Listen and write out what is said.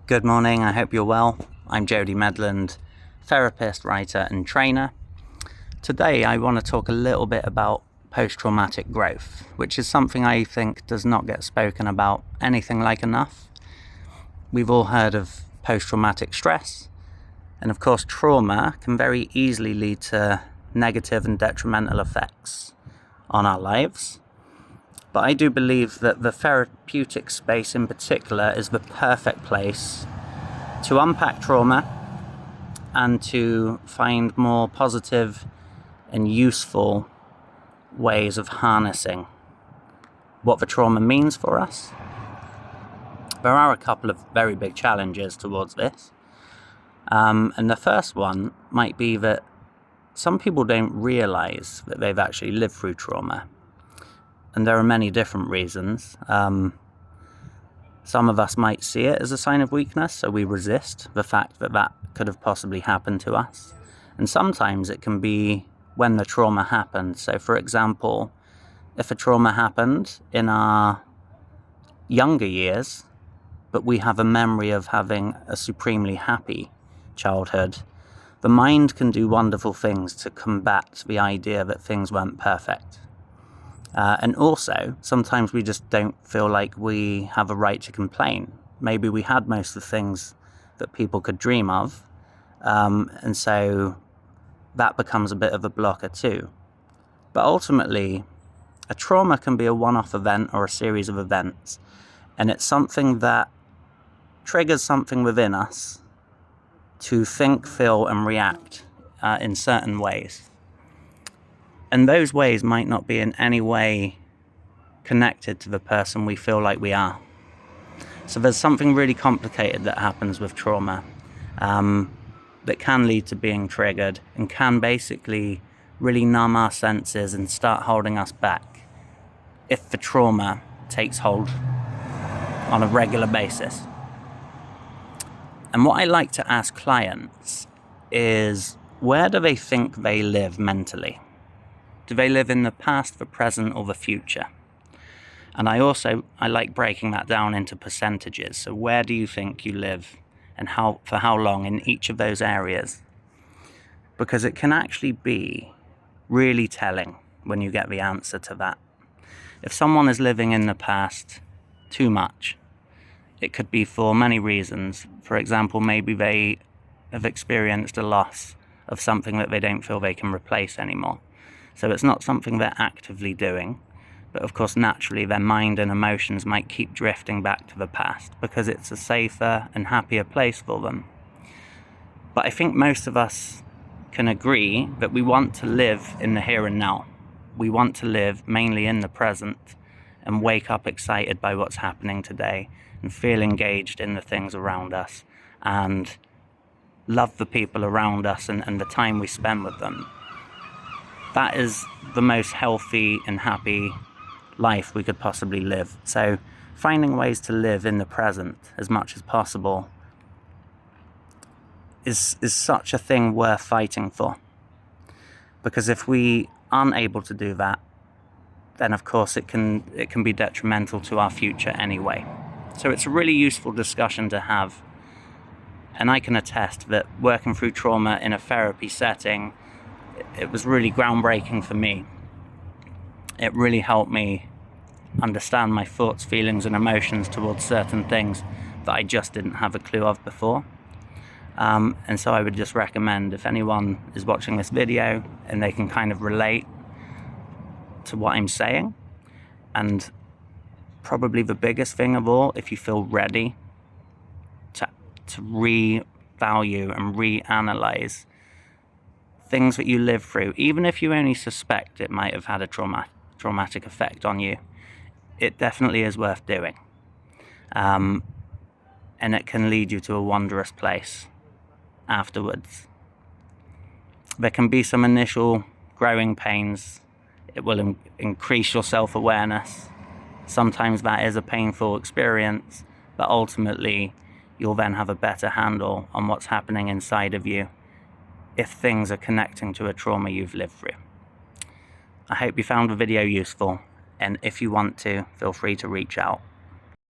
Good morning, I hope you're well. I'm Jody Medland, therapist, writer and trainer. Today I want to talk a little bit about post-traumatic growth, which is something I think does not get spoken about anything like enough. We've all heard of post-traumatic stress, and of course trauma can very easily lead to negative and detrimental effects on our lives. But I do believe that the therapeutic space in particular is the perfect place to unpack trauma and to find more positive and useful ways of harnessing what the trauma means for us. There are a couple of very big challenges towards this. And the first one might be that some people don't realize that they've actually lived through trauma. And there are many different reasons. Some of us might see it as a sign of weakness, so we resist the fact that that could have possibly happened to us. And sometimes it can be when the trauma happened. So for example, if a trauma happened in our younger years, but we have a memory of having a supremely happy childhood, the mind can do wonderful things to combat the idea that things weren't perfect. And also, sometimes we just don't feel like we have a right to complain. Maybe we had most of the things that people could dream of, and so that becomes a bit of a blocker too. But ultimately, a trauma can be a one-off event or a series of events, and it's something that triggers something within us to think, feel, and react in certain ways. And those ways might not be in any way connected to the person we feel like we are. So there's something really complicated that happens with trauma that can lead to being triggered and can basically really numb our senses and start holding us back if the trauma takes hold on a regular basis. And what I like to ask clients is, where do they think they live mentally? Do they live in the past, the present, or the future? And I like breaking that down into percentages. So where do you think you live and for how long in each of those areas? Because it can actually be really telling when you get the answer to that. If someone is living in the past too much, it could be for many reasons. For example, maybe they have experienced a loss of something that they don't feel they can replace anymore. So it's not something they're actively doing, but of course naturally their mind and emotions might keep drifting back to the past because it's a safer and happier place for them. But I think most of us can agree that we want to live in the here and now. We want to live mainly in the present and wake up excited by what's happening today and feel engaged in the things around us and love the people around us and the time we spend with them. That is the most healthy and happy life we could possibly live. So finding ways to live in the present as much as possible is such a thing worth fighting for. Because if we aren't able to do that, then of course it can be detrimental to our future anyway. So it's a really useful discussion to have. And I can attest that working through trauma in a therapy setting, it was really groundbreaking for me. It really helped me understand my thoughts, feelings, and emotions towards certain things that I just didn't have a clue of before. And so I would just recommend, if anyone is watching this video and they can kind of relate to what I'm saying, and probably the biggest thing of all, if you feel ready to revalue and reanalyze things that you live through, even if you only suspect it might have had a traumatic effect on you, it definitely is worth doing. And it can lead you to a wondrous place afterwards. There can be some initial growing pains. It will increase your self-awareness. Sometimes that is a painful experience, but ultimately you'll then have a better handle on what's happening inside of you if things are connecting to a trauma you've lived through. I hope you found the video useful, and if you want to, feel free to reach out.